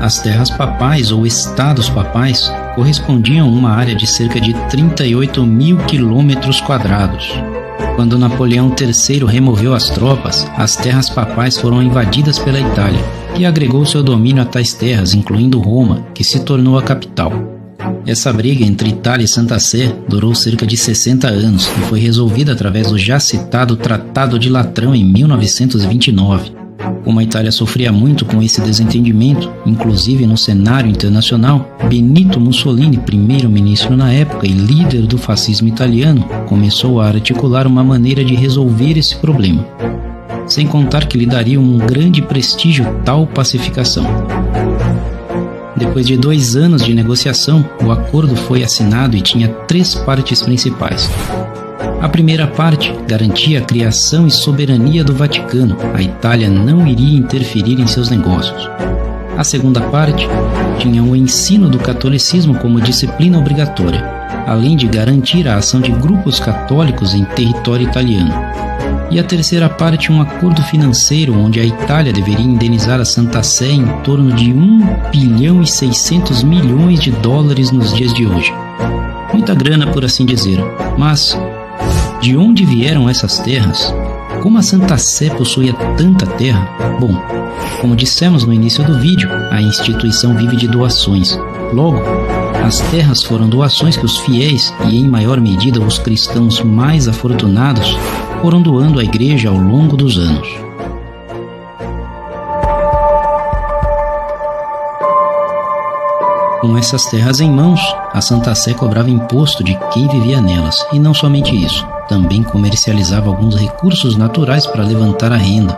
As terras papais ou estados papais correspondiam a uma área de cerca de 38 mil quilômetros quadrados. Quando Napoleão III removeu as tropas, as terras papais foram invadidas pela Itália, que agregou seu domínio a tais terras, incluindo Roma, que se tornou a capital. Essa briga entre Itália e Santa Sé durou cerca de 60 anos e foi resolvida através do já citado Tratado de Latrão em 1929. Como a Itália sofria muito com esse desentendimento, inclusive no cenário internacional, Benito Mussolini, primeiro-ministro na época e líder do fascismo italiano, começou a articular uma maneira de resolver esse problema. Sem contar que lhe daria um grande prestígio tal pacificação. Depois de 2 anos de negociação, o acordo foi assinado e tinha 3 partes principais. A primeira parte garantia a criação e soberania do Vaticano. A Itália não iria interferir em seus negócios. A segunda parte tinha o ensino do catolicismo como disciplina obrigatória, além de garantir a ação de grupos católicos em território italiano. E a terceira parte, um acordo financeiro onde a Itália deveria indenizar a Santa Sé em torno de 1 bilhão e 600 milhões de dólares nos dias de hoje. Muita grana, por assim dizer, mas de onde vieram essas terras? Como a Santa Sé possuía tanta terra? Bom, como dissemos no início do vídeo, a instituição vive de doações. Logo, as terras foram doações que os fiéis, e em maior medida os cristãos mais afortunados, foram doando à igreja ao longo dos anos. Com essas terras em mãos, a Santa Sé cobrava imposto de quem vivia nelas, e não somente isso, também comercializava alguns recursos naturais para levantar a renda.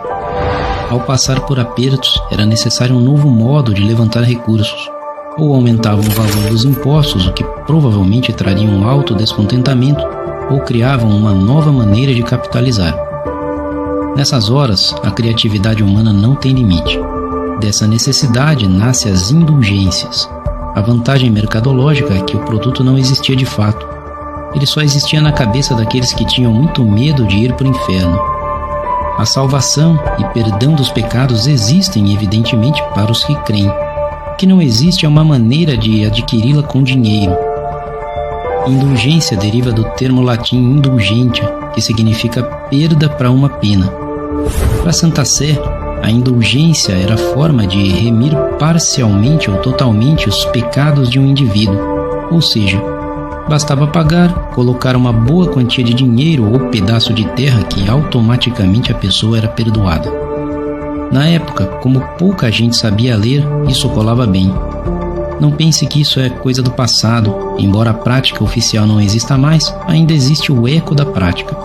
Ao passar por apertos, era necessário um novo modo de levantar recursos. Ou aumentavam o valor dos impostos, o que provavelmente traria um alto descontentamento, ou criavam uma nova maneira de capitalizar. Nessas horas, a criatividade humana não tem limite. Dessa necessidade nascem as indulgências. A vantagem mercadológica é que o produto não existia de fato. Ele só existia na cabeça daqueles que tinham muito medo de ir para o inferno. A salvação e perdão dos pecados existem, evidentemente, para os que creem. O que não existe é uma maneira de adquiri-la com dinheiro. Indulgência deriva do termo latim indulgentia, que significa perda para uma pena. Para Santa Sé, a indulgência era a forma de remir parcialmente ou totalmente os pecados de um indivíduo, ou seja, bastava pagar, colocar uma boa quantia de dinheiro ou pedaço de terra que automaticamente a pessoa era perdoada. Na época, como pouca gente sabia ler, isso colava bem. Não pense que isso é coisa do passado, embora a prática oficial não exista mais, ainda existe o eco da prática.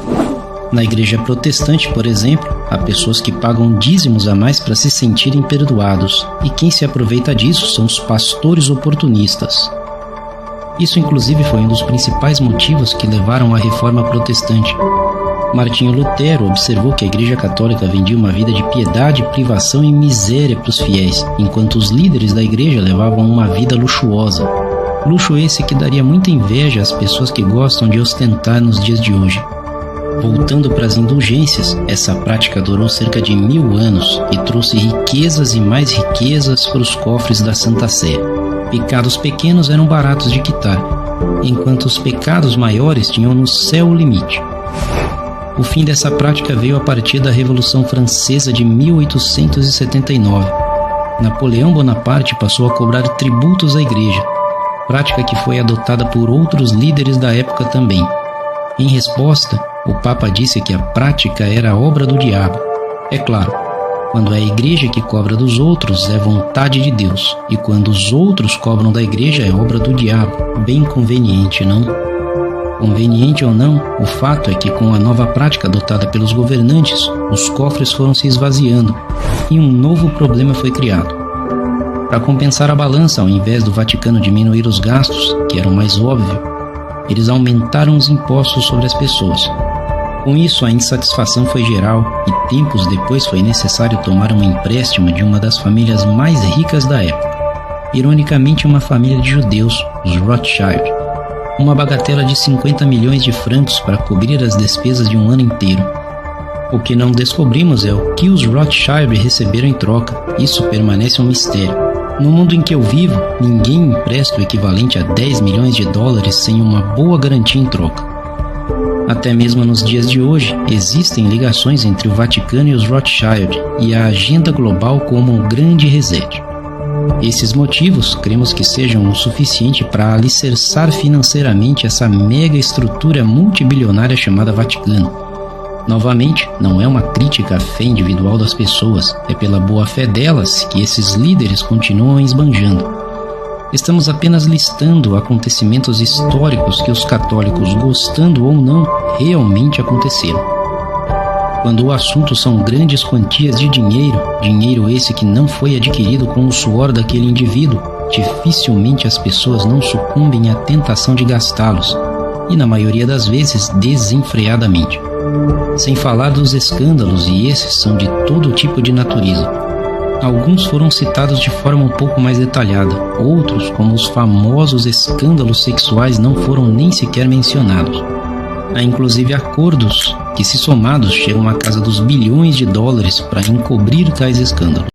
Na igreja protestante, por exemplo, há pessoas que pagam dízimos a mais para se sentirem perdoados, e quem se aproveita disso são os pastores oportunistas. Isso inclusive foi um dos principais motivos que levaram à reforma protestante. Martinho Lutero observou que a Igreja Católica vendia uma vida de piedade, privação e miséria para os fiéis, enquanto os líderes da igreja levavam uma vida luxuosa. Luxo esse que daria muita inveja às pessoas que gostam de ostentar nos dias de hoje. Voltando para as indulgências, essa prática durou cerca de 1000 anos e trouxe riquezas e mais riquezas para os cofres da Santa Sé. Pecados pequenos eram baratos de quitar, enquanto os pecados maiores tinham no céu o limite. O fim dessa prática veio a partir da Revolução Francesa de 1879. Napoleão Bonaparte passou a cobrar tributos à igreja, prática que foi adotada por outros líderes da época também. Em resposta, o Papa disse que a prática era a obra do diabo. É claro, quando é a igreja que cobra dos outros, é vontade de Deus, e quando os outros cobram da igreja, é obra do diabo. Bem conveniente, não? Conveniente ou não, o fato é que com a nova prática adotada pelos governantes, os cofres foram se esvaziando e um novo problema foi criado. Para compensar a balança, ao invés do Vaticano diminuir os gastos, que era o mais óbvio, eles aumentaram os impostos sobre as pessoas. Com isso, a insatisfação foi geral e tempos depois foi necessário tomar um empréstimo de uma das famílias mais ricas da época. Ironicamente, uma família de judeus, os Rothschild. Uma bagatela de 50 milhões de francos para cobrir as despesas de um ano inteiro. O que não descobrimos é o que os Rothschild receberam em troca. Isso permanece um mistério. No mundo em que eu vivo, ninguém empresta o equivalente a 10 milhões de dólares sem uma boa garantia em troca. Até mesmo nos dias de hoje, existem ligações entre o Vaticano e os Rothschild e a agenda global como um grande reset. Esses motivos, cremos que sejam o suficiente para alicerçar financeiramente essa mega estrutura multibilionária chamada Vaticano. Novamente, não é uma crítica à fé individual das pessoas, é pela boa-fé delas que esses líderes continuam esbanjando. Estamos apenas listando acontecimentos históricos que os católicos, gostando ou não, realmente aconteceram. Quando o assunto são grandes quantias de dinheiro esse que não foi adquirido com o suor daquele indivíduo, dificilmente as pessoas não sucumbem à tentação de gastá-los, e na maioria das vezes desenfreadamente. Sem falar dos escândalos, e esses são de todo tipo de natureza. Alguns foram citados de forma um pouco mais detalhada, outros, como os famosos escândalos sexuais, não foram nem sequer mencionados. Há inclusive acordos que, se somados, chegam à casa dos bilhões de dólares para encobrir tais escândalos.